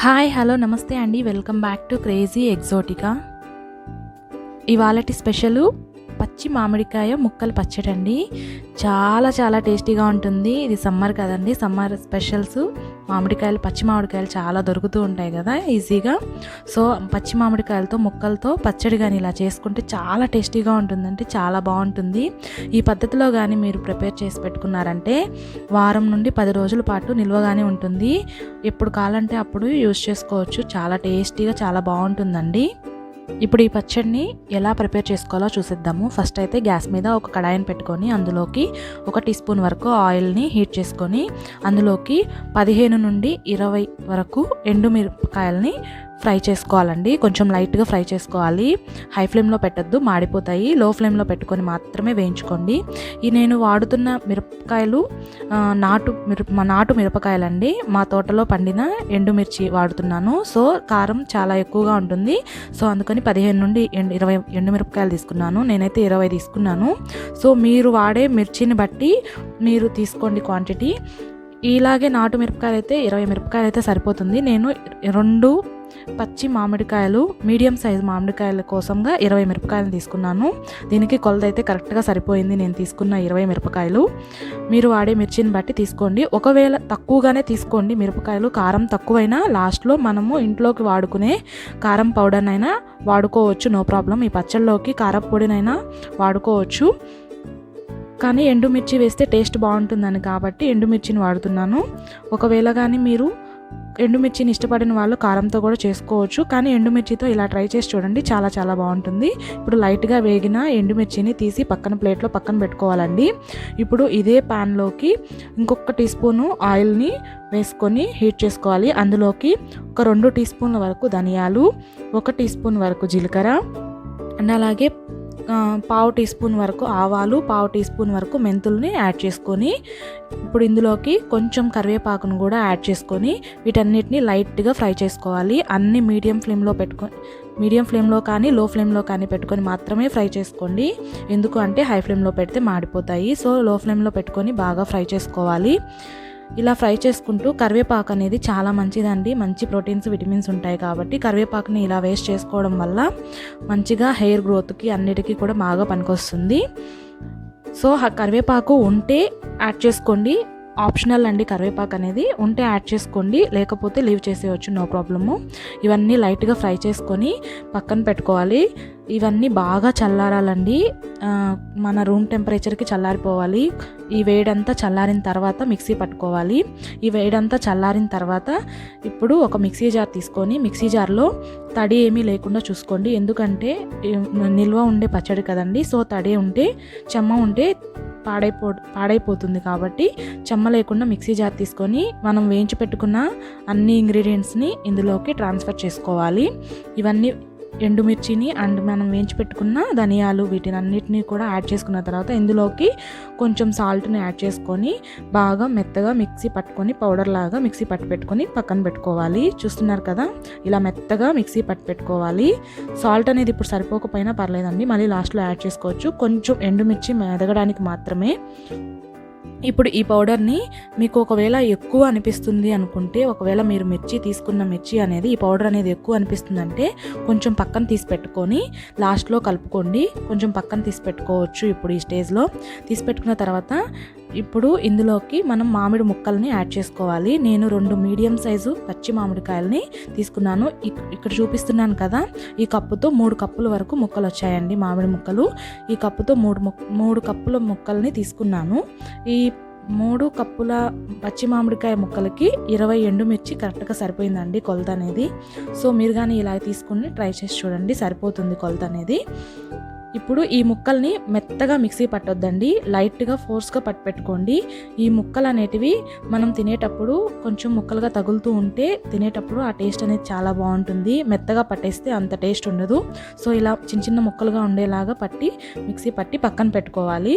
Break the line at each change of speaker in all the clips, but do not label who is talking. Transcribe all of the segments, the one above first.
Hi hello నమస్తే అండి, welcome back to Crazy Exotica. ఇవాళటి స్పెషలు పచ్చి మామిడికాయ ముక్కల పచ్చడి అండి. చాలా చాలా టేస్టీగా ఉంటుంది. ఇది సమ్మర్ కదండి, సమ్మర్ స్పెషల్స్ మామిడికాయలు, పచ్చి మామిడికాయలు చాలా దొరుకుతూ ఉంటాయి కదా ఈజీగా. సో పచ్చి మామిడికాయలతో ముక్కలతో పచ్చడి కానీ ఇలా చేసుకుంటే చాలా టేస్టీగా ఉంటుందంటే చాలా బాగుంటుంది. ఈ పద్ధతిలో కానీ మీరు ప్రిపేర్ చేసి పెట్టుకున్నారంటే వారం నుండి 10 రోజుల పాటు నిల్వగానే ఉంటుంది. ఎప్పుడు కావాలంటే అప్పుడు యూజ్ చేసుకోవచ్చు. చాలా టేస్టీగా చాలా బాగుంటుందండి. ఇప్పుడు ఈ పచ్చడిని ఎలా ప్రిపేర్ చేసుకోవాలో చూసేద్దాము. ఫస్ట్ అయితే గ్యాస్ మీద ఒక కడాయిని పెట్టుకొని అందులోకి 1 టీ స్పూన్ వరకు ఆయిల్ని హీట్ చేసుకొని అందులోకి 15 నుండి 20 వరకు ఎండుమిరపకాయలని ఫ్రై చేసుకోవాలండి. కొంచెం లైట్గా ఫ్రై చేసుకోవాలి. హై ఫ్లేమ్లో పెట్టద్దు, మాడిపోతాయి. లో పెట్టుకొని మాత్రమే వేయించుకోండి. ఈ నేను వాడుతున్న మిరపకాయలు నాటు మిరపకాయలండి. మా తోటలో పండిన ఎండుమిర్చి వాడుతున్నాను. సో కారం చాలా ఎక్కువగా ఉంటుంది. సో అందుకని 15 నుండి 20 ఎండుమిరపకాయలు తీసుకున్నాను. నేనైతే 20 తీసుకున్నాను. సో మీరు వాడే మిర్చిని బట్టి మీరు తీసుకోండి క్వాంటిటీ. ఇలాగే నాటు మిరపకాయలు అయితే 20 మిరపకాయలు అయితే సరిపోతుంది. నేను 2 పచ్చి మామిడికాయలు, మీడియం సైజు మామిడికాయల కోసంగా 20 మిరపకాయలు తీసుకున్నాను. దీనికి కొలత అయితే కరెక్ట్గా సరిపోయింది. నేను తీసుకున్న 20 మిరపకాయలు. మీరు వాడే మిర్చిని బట్టి తీసుకోండి. ఒకవేళ తక్కువగానే తీసుకోండి మిరపకాయలు. కారం తక్కువైనా లాస్ట్లో మనము ఇంట్లోకి వాడుకునే కారం పౌడర్నైనా వాడుకోవచ్చు, నో ప్రాబ్లం. ఈ పచ్చళ్ళలోకి కారం పొడినైనా వాడుకోవచ్చు. కానీ ఎండుమిర్చి వేస్తే టేస్ట్ బాగుంటుందని కాబట్టి ఎండుమిర్చిని వాడుతున్నాను. ఒకవేళ కానీ మీరు ఎండుమిర్చిని ఇష్టపడిన వాళ్ళు కారంతో కూడా చేసుకోవచ్చు. కానీ ఎండుమిర్చితో ఇలా ట్రై చేసి చూడండి, చాలా చాలా బాగుంటుంది. ఇప్పుడు లైట్గా వేగిన ఎండుమిర్చిని తీసి ప్లేట్లో పక్కన పెట్టుకోవాలండి. ఇప్పుడు ఇదే ప్యాన్లోకి ఇంకొక టీ స్పూను ఆయిల్ని వేసుకొని హీట్ చేసుకోవాలి. అందులోకి ఒక 2 టీ స్పూన్ల వరకు ధనియాలు, 1 టీ స్పూన్ వరకు జీలకర్ర అండ్ అలాగే 1/2 టీ స్పూన్ వరకు ఆవాలు, 1/2 టీ స్పూన్ వరకు మెంతుల్ని యాడ్ చేసుకొని ఇప్పుడు ఇందులోకి కొంచెం కరివేపాకును కూడా యాడ్ చేసుకొని వీటన్నిటిని లైట్గా ఫ్రై చేసుకోవాలి. అన్ని మీడియం ఫ్లేమ్లో కానీ లో ఫ్లేమ్లో కానీ పెట్టుకొని మాత్రమే ఫ్రై చేసుకోండి. ఎందుకు అంటే హై ఫ్లేమ్లో పెడితే మాడిపోతాయి. సో లో ఫ్లేమ్లో పెట్టుకొని బాగా ఫ్రై చేసుకోవాలి. ఇలా ఫ్రై చేసుకుంటూ కరివేపాకు అనేది చాలా మంచిదండి. మంచి ప్రోటీన్స్, విటమిన్స్ ఉంటాయి కాబట్టి కరివేపాకుని ఇలా వేస్ట్ చేసుకోవడం వల్ల మంచిగా హెయిర్ గ్రోత్కి అన్నిటికీ కూడా బాగా పనికొస్తుంది. సో కరివేపాకు ఉంటే యాడ్ చేసుకోండి, ఆప్షనల్ అండి. కరివేపాకు అనేది ఉంటే యాడ్ చేసుకోండి, లేకపోతే లీవ్ చేసేయచ్చు, నో ప్రాబ్లము. ఇవన్నీ లైట్గా ఫ్రై చేసుకొని పక్కన పెట్టుకోవాలి. ఇవన్నీ బాగా చల్లారాలండి. మన రూమ్ టెంపరేచర్కి చల్లారిపోవాలి. ఈ వేడంతా చల్లారిన తర్వాత మిక్సీ పట్టుకోవాలి. ఈ వేడంతా చల్లారిన తర్వాత ఇప్పుడు ఒక మిక్సీ జార్ తీసుకొని మిక్సీ జార్లో తడి ఏమీ లేకుండా చూసుకోండి. ఎందుకంటే నిల్వ ఉండే పచ్చడి కదండి. సో తడి ఉంటే, చెమ్మ ఉంటే పాడైపోతుంది కాబట్టి చెమ్మ లేకుండా మిక్సీ జార్ తీసుకొని మనం వేయించి పెట్టుకున్న అన్ని ఇంగ్రీడియంట్స్ని ఇందులోకి ట్రాన్స్ఫర్ చేసుకోవాలి. ఇవన్నీ ఎండుమిర్చిని అండ్ మనం వేయించి పెట్టుకున్న ధనియాలు వీటిని అన్నిటినీ కూడా యాడ్ చేసుకున్న తర్వాత ఇందులోకి కొంచెం సాల్ట్ని యాడ్ చేసుకొని బాగా మెత్తగా మిక్సీ పట్టుకొని పౌడర్ లాగా మిక్సీ పట్టి పెట్టుకొని పక్కన పెట్టుకోవాలి. చూస్తున్నారు కదా, ఇలా మెత్తగా మిక్సీ పట్టి పెట్టుకోవాలి. సాల్ట్ అనేది ఇప్పుడు సరిపోకపోయినా పర్లేదండి, మళ్ళీ లాస్ట్లో యాడ్ చేసుకోవచ్చు. కొంచెం ఎండుమిర్చి మెదగడానికి మాత్రమే. ఇప్పుడు ఈ పౌడర్ని మీకు ఒకవేళ ఎక్కువ అనిపిస్తుంది అనుకుంటే, ఒకవేళ మీరు తీసుకున్న మిర్చి అనేది ఈ పౌడర్ అనేది ఎక్కువ అనిపిస్తుందంటే కొంచెం పక్కన తీసి పెట్టుకొని లాస్ట్లో కలుపుకోండి. కొంచెం పక్కన తీసి పెట్టుకోవచ్చు. ఇప్పుడు ఈ స్టేజ్లో తీసి పెట్టుకున్న తర్వాత ఇప్పుడు ఇందులోకి మనం మామిడి ముక్కల్ని యాడ్ చేసుకోవాలి. నేను 2 మీడియం సైజు పచ్చి మామిడికాయలని తీసుకున్నాను. ఇక్కడ చూపిస్తున్నాను కదా, ఈ కప్పుతో 3 కప్పుల వరకు ముక్కలు వచ్చాయండి, మామిడి ముక్కలు. ఈ కప్పుతో 3 కప్పుల ముక్కల్ని తీసుకున్నాను. ఈ 3 కప్పుల పచ్చి మామిడికాయ ముక్కలకి 20 ఎండుమిర్చి కరెక్ట్గా సరిపోయిందండి కొలత అనేది. సో మీరు కానీ ఇలా తీసుకుని ట్రై చేసి చూడండి, సరిపోతుంది కొలత అనేది. ఇప్పుడు ఈ ముక్కల్ని మెత్తగా మిక్సీ పట్టొద్దండి, లైట్గా ఫోర్స్గా పెట్టుకోండి. ఈ ముక్కలు అనేటివి మనం తినేటప్పుడు కొంచెం ముక్కలుగా తగులుతూ ఉంటే తినేటప్పుడు ఆ టేస్ట్ అనేది చాలా బాగుంటుంది. మెత్తగా పట్టేస్తే అంత టేస్ట్ ఉండదు. సో ఇలా చిన్న చిన్న ముక్కలుగా ఉండేలాగా మిక్సీ పట్టి పక్కన పెట్టుకోవాలి.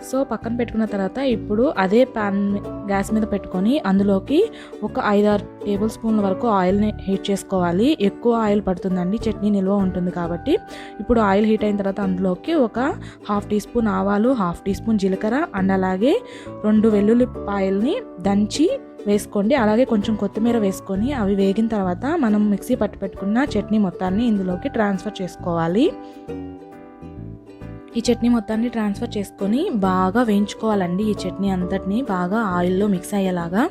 సో పక్కన పెట్టుకున్న తర్వాత ఇప్పుడు అదే ప్యాన్ గ్యాస్ మీద పెట్టుకొని అందులోకి ఒక 5-6 టేబుల్ స్పూన్ల వరకు ఆయిల్ని హీట్ చేసుకోవాలి. ఎక్కువ ఆయిల్ పడుతుందండి, చట్నీ నిల్వ ఉంటుంది కాబట్టి. ఇప్పుడు ఆయిల్ హీట్ అయిన తర్వాత అందులోకి ఒక 1/2 టీ స్పూన్ ఆవాలు, 1/2 టీ స్పూన్ జీలకర్ర అండ్ అలాగే 2 వెల్లుల్లిపాయల్ని దంచి వేసుకోండి. అలాగే కొంచెం కొత్తిమీర వేసుకొని అవి వేగిన తర్వాత మనం మిక్సీ పట్టి పెట్టుకున్న చట్నీ మొత్తాన్ని ఇందులోకి ట్రాన్స్ఫర్ చేసుకోవాలి. ఈ చట్నీ మొత్తాన్ని ట్రాన్స్ఫర్ చేసుకొని బాగా వేయించుకోవాలండి. ఈ చట్నీ అంతటిని బాగా ఆయిల్లో మిక్స్ అయ్యేలాగా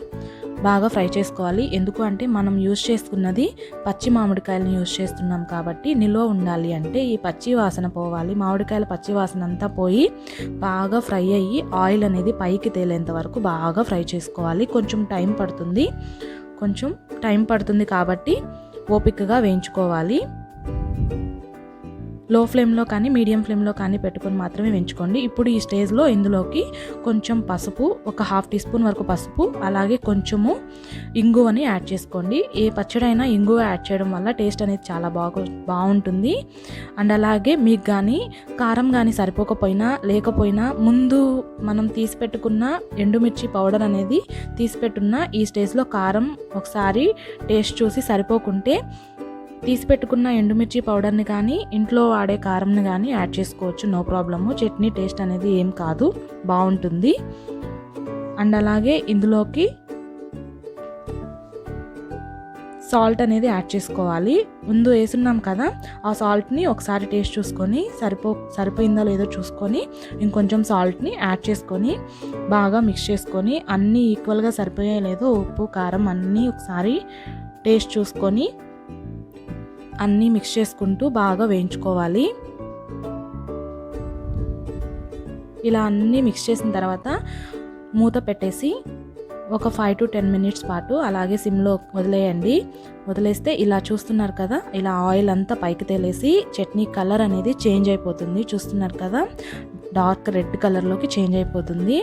బాగా ఫ్రై చేసుకోవాలి. ఎందుకు అంటే మనం యూజ్ చేసుకున్నది పచ్చి మామిడికాయలను యూజ్ చేస్తున్నాం కాబట్టి నిల్వ ఉండాలి అంటే ఈ పచ్చి వాసన పోవాలి. మామిడికాయల పచ్చి వాసన అంతా పోయి బాగా ఫ్రై అయ్యి ఆయిల్ అనేది పైకి తేలేంత వరకు బాగా ఫ్రై చేసుకోవాలి. కొంచెం టైం పడుతుంది కాబట్టి ఓపికగా వేయించుకోవాలి. లో ఫ్లేమ్లో కానీ మీడియం ఫ్లేమ్లో కానీ పెట్టుకొని మాత్రమే వేయించుకోండి. ఇప్పుడు ఈ స్టేజ్లో ఇందులోకి కొంచెం పసుపు, ఒక 1/2 టీ స్పూన్ వరకు పసుపు, అలాగే కొంచెము ఇంగువని యాడ్ చేసుకోండి. ఏ పచ్చడైనా ఇంగువ యాడ్ చేయడం వల్ల టేస్ట్ అనేది చాలా బాగుంటుంది. అండ్ అలాగే మీకు కానీ కారం కానీ లేకపోయినా ముందు మనం తీసి పెట్టుకున్న ఎండుమిర్చి పౌడర్ అనేది తీసిపెట్టున్న ఈ స్టేజ్లో కారం ఒకసారి టేస్ట్ చూసి సరిపోకుంటే తీసి పెట్టుకున్న ఎండుమిర్చి పౌడర్ని కానీ ఇంట్లో వాడే కారంని కానీ యాడ్ చేసుకోవచ్చు. No problem. చట్నీ టేస్ట్ అనేది ఏం కాదు, బాగుంటుంది. అండ్ అలాగే ఇందులోకి సాల్ట్ అనేది యాడ్ చేసుకోవాలి. ముందు వేసున్నాం కదా, ఆ సాల్ట్ని ఒకసారి టేస్ట్ చూసుకొని సరిపోయిందో లేదో చూసుకొని ఇంకొంచెం సాల్ట్ని యాడ్ చేసుకొని బాగా మిక్స్ చేసుకొని అన్నీ ఈక్వల్గా సరిపోయాయో లేదో ఉప్పు కారం అన్నీ ఒకసారి టేస్ట్ చూసుకొని అన్నీ మిక్స్ చేసుకుంటూ బాగా వేయించుకోవాలి. ఇలా అన్నీ మిక్స్ చేసిన తర్వాత మూత పెట్టేసి ఒక 5 to 10 minutes పాటు అలాగే సిమ్లో వదిలేయండి. వదిలేస్తే ఇలా చూస్తున్నారు కదా, ఇలా ఆయిల్ అంతా పైకి తేలేసి చట్నీ కలర్ అనేది చేంజ్ అయిపోతుంది. చూస్తున్నారు కదా, డార్క్ రెడ్ కలర్లోకి చేంజ్ అయిపోతుంది.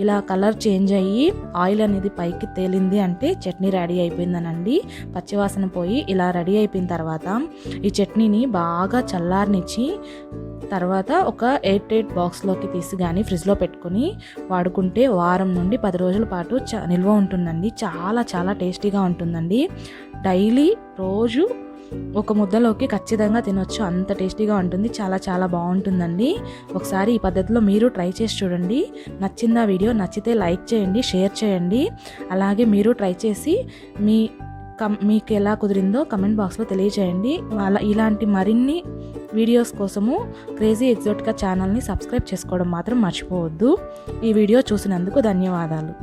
ఇలా కలర్ చేంజ్ అయ్యి ఆయిల్ అనేది పైకి తేలింది అంటే చట్నీ రెడీ అయిపోయిందనండి. పచ్చివాసన పోయి ఇలా రెడీ అయిపోయిన తర్వాత ఈ చట్నీని బాగా చల్లారనిచ్చి తర్వాత ఒక 8 బాక్స్లోకి తీసి కానీ ఫ్రిడ్జ్లో పెట్టుకొని వాడుకుంటే వారం నుండి 10 రోజుల పాటు నిల్వ ఉంటుందండి. చాలా టేస్టీగా ఉంటుందండి. డైలీ రోజు ఒక ముద్దలోకి ఖచ్చితంగా తినొచ్చు, అంత టేస్టీగా ఉంటుంది. చాలా బాగుంటుందండి. ఒకసారి ఈ పద్ధతిలో మీరు ట్రై చేసి చూడండి. నచ్చిందా వీడియో? నచ్చితే లైక్ చేయండి, షేర్ చేయండి. అలాగే మీరు ట్రై చేసి మీకు ఎలా కుదిరిందో కమెంట్ బాక్స్లో తెలియజేయండి. ఇలాంటి మరిన్ని వీడియోస్ కోసము క్రేజీ ఎగ్జోటికా ఛానల్ని సబ్స్క్రైబ్ చేసుకోవడం మాత్రం మర్చిపోవద్దు. ఈ వీడియో చూసినందుకు ధన్యవాదాలు.